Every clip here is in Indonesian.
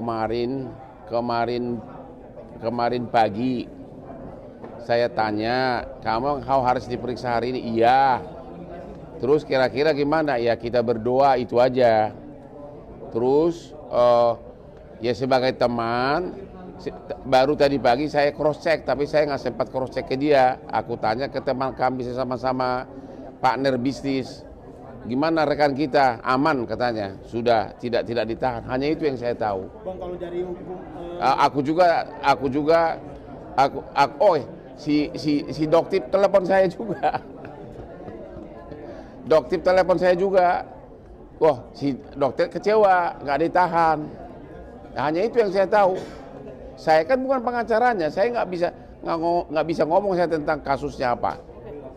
Kemarin pagi saya tanya, kau harus diperiksa hari ini? Iya. Terus kira-kira gimana? Ya kita berdoa itu aja. Terus ya sebagai teman, baru tadi pagi saya cross check, tapi saya nggak sempat cross check ke dia. Aku tanya ke teman kami sama-sama partner bisnis, gimana rekan kita? Aman katanya, sudah tidak ditahan. Hanya itu yang saya tahu. Bang, kalau dari hukum si Doktip telepon saya juga. Doktip telepon saya juga. Wah, si dokter kecewa, nggak ditahan. Nah, hanya itu yang saya tahu. Saya kan bukan pengacaranya, saya nggak bisa ngomong saya tentang kasusnya apa.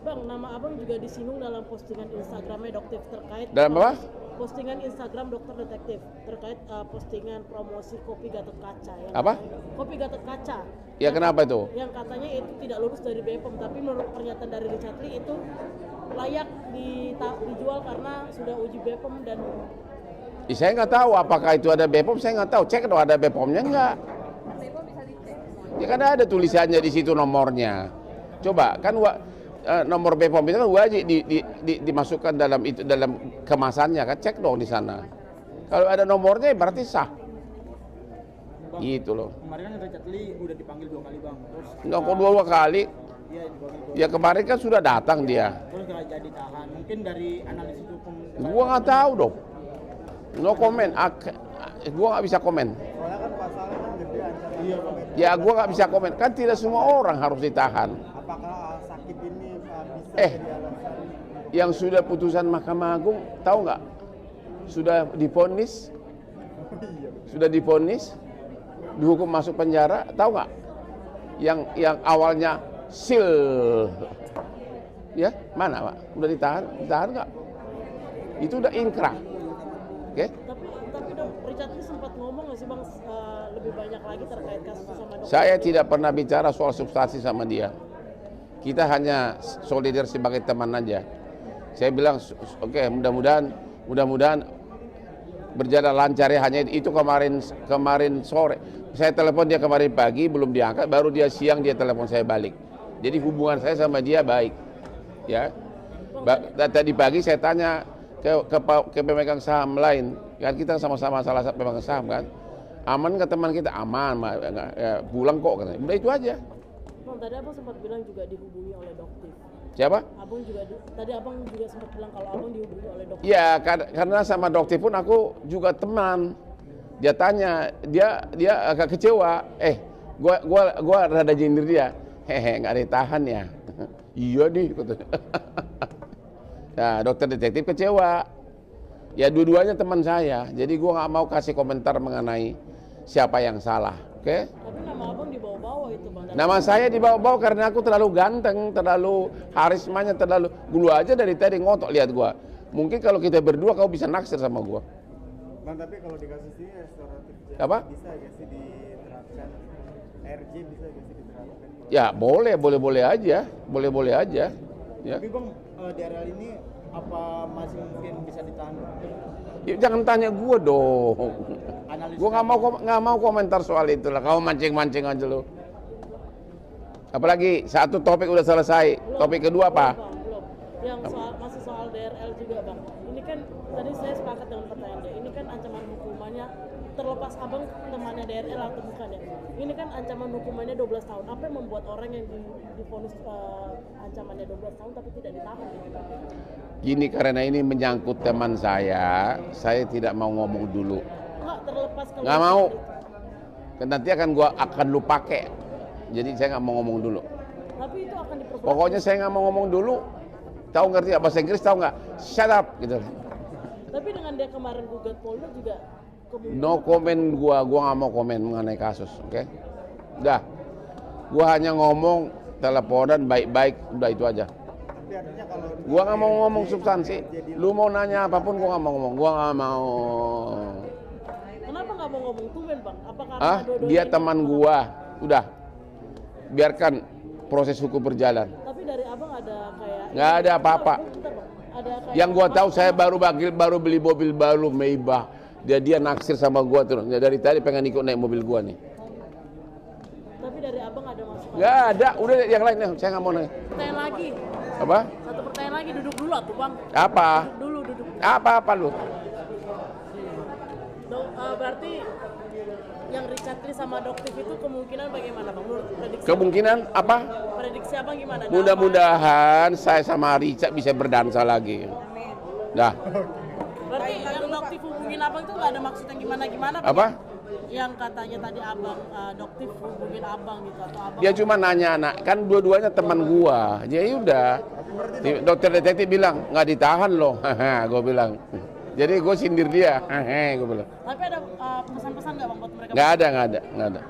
Bang, nama abang juga disinggung dalam postingan Instagramnya Doktip terkait Dalam apa? Postingan Instagram Dokter Detektif terkait postingan promosi kopi Gatot Kaca. Apa? Kopi Gatot Kaca. Ya kenapa itu? Yang katanya itu tidak lulus dari BPOM, tapi menurut pernyataan dari Richard Lee itu layak dijual karena sudah uji BPOM dan... Ya, saya nggak tahu apakah itu ada BPOM, saya nggak tahu. Cek dong ada BPOM-nya nggak? BPOM bisa dicek. Ya kan ada tulisannya di situ nomornya. Coba kan nomor BPOM itu kan wajib dimasukkan dalam kemasannya kan, cek dong di sana. Kalau ada nomornya berarti sah. Bang, gitu loh. kemarin kan Richard Lee udah dipanggil 2 kali bang. Terus Nggak kok dua kali. iya dipanggil 2 Ya kemarin kan sudah datang dia. terus nggak jadi tahan. Mungkin dari analisis hukum. Gua nggak tahu dong. No comment. Gua nggak bisa komen. Soalnya kan pasalnya kan gede ancaman. Iya bang. Ya gua nggak bisa komen. Kan tidak semua orang harus ditahan. Apakah sakit ini bisa Eh. jadi alasan? Yang sudah putusan Mahkamah Agung, tahu nggak? Sudah divonis, dihukum masuk penjara, tahu nggak? Yang awalnya sil, ya mana Pak? Udah ditahan nggak? Itu udah inkrah, oke? Tapi dong, Richard Lee sempat ngomong nggak sih bang lebih banyak lagi terkait kasus sama dokter? Saya tidak pernah bicara soal substansi sama dia. Kita hanya solidar sebagai teman aja. Saya bilang, oke, mudah-mudahan berjalan lancar ya. Hanya itu kemarin sore. Saya telepon dia kemarin pagi, belum diangkat. Baru dia siang dia telepon saya balik. Jadi hubungan saya sama dia baik. Ya. Tadi pagi saya tanya ke pemegang saham lain. Kan kita sama-sama salah satu pemegang saham kan. Aman ke teman kita? Aman. Ya, pulang kok. Udah itu aja. Bang, tadi abang sempat bilang juga dihubungi oleh Doktip. Siapa? Tadi abang juga sempat bilang kalau abang dihubungi oleh Doktip. Iya, karena sama Doktip pun aku juga teman. Dia tanya, dia agak kecewa. Gua rada jindir dia. Hehe, nggak ditahan ya. Iya nih, katanya. Nah, dokter detektif kecewa. Ya dua-duanya teman saya. Jadi gua nggak mau kasih komentar mengenai siapa yang salah. Oke? Tapi nama abang dibawa-bawa itu bang. Nama saya dibawa-bawa karena aku terlalu ganteng, terlalu harismanya, terlalu dulu aja dari tadi ngotok lihat gua. Mungkin kalau kita berdua kau bisa naksir sama gua. Bang, tapi kalau di kasus ini restoratif Apa? bisa gak sih diterapkan? RJ bisa gak sih diterapkan? Ya boleh aja. Ya. Tapi bang, daerah ini apa masih mungkin bisa ditahan? Ya, jangan tanya gua dong. Analis Gua nggak mau komentar soal itu lah. Kau mancing-mancing aja lo. Apalagi satu topik udah selesai. Topik kedua apa? Belum. Yang masih soal DRL juga bang. Ini kan tadi saya sepakat dengan pertanyaan dia. Ini kan ancaman hukumannya terlepas abang temannya DRL atau bukan ya. Ini kan ancaman hukumannya 12 tahun. Apa yang membuat orang yang divonis ancamannya 12 tahun tapi tidak ditahan? Gini, karena ini menyangkut teman saya tidak mau ngomong dulu. Enggak terlepas kalau Nggak mau. Nanti akan lu pakai. Jadi saya nggak mau ngomong dulu. Tapi itu akan diperbuat. Pokoknya saya nggak mau ngomong dulu. Tahu ngerti nggak bahasa Inggris? Tahu nggak? Shut up gitu. Tapi dengan dia kemarin gugat Polda juga kemungkinan. No comment gua nggak mau komen mengenai kasus, oke? Udah. Gua hanya ngomong teleponan baik-baik, udah itu aja. Tapi artinya kalau Gua nggak mau ngomong substansi. Lu mau nanya apapun gua nggak mau ngomong. Gua nggak mau. Kenapa nggak mau ngomong tumben bang? Apa karena dua-duanya Dia ini- teman gua. Udah. Biarkan proses hukum berjalan. Tapi dari abang ada kayak Nggak ada apa-apa. Bentar, Bang. Ada kayak Yang gua tahu saya baru beli mobil baru Maybach. Dia naksir sama gua terus. Dari tadi pengen ikut naik mobil gua nih. Tapi dari abang ada masukan? Nggak ada, udah yang lain nih, saya nggak mau nanya. Pertanyaan lagi. Apa? Satu pertanyaan lagi, duduk dulu atuh bang. Apa? Duduk. Apa lu? Berarti yang Richard Lee sama Doktif itu kemungkinan bagaimana bang? Menurut prediksi Kemungkinan apa? prediksi abang gimana? Mudah-mudahan saya sama Richard bisa berdansa lagi. Dah. Berarti yang Doktif hubungin abang itu nggak ada maksud yang gimana-gimana bang? Apa? Yang katanya tadi abang Doktif hubungin abang gitu atau abang? Dia cuma nanya anak, kan dua-duanya teman gua. Jadi udah. Dokter detektif bilang nggak ditahan loh. Gua bilang. Jadi gue sindir dia. Gua bilang. Tapi ada pesan-pesan nggak bang buat mereka? Nggak ada.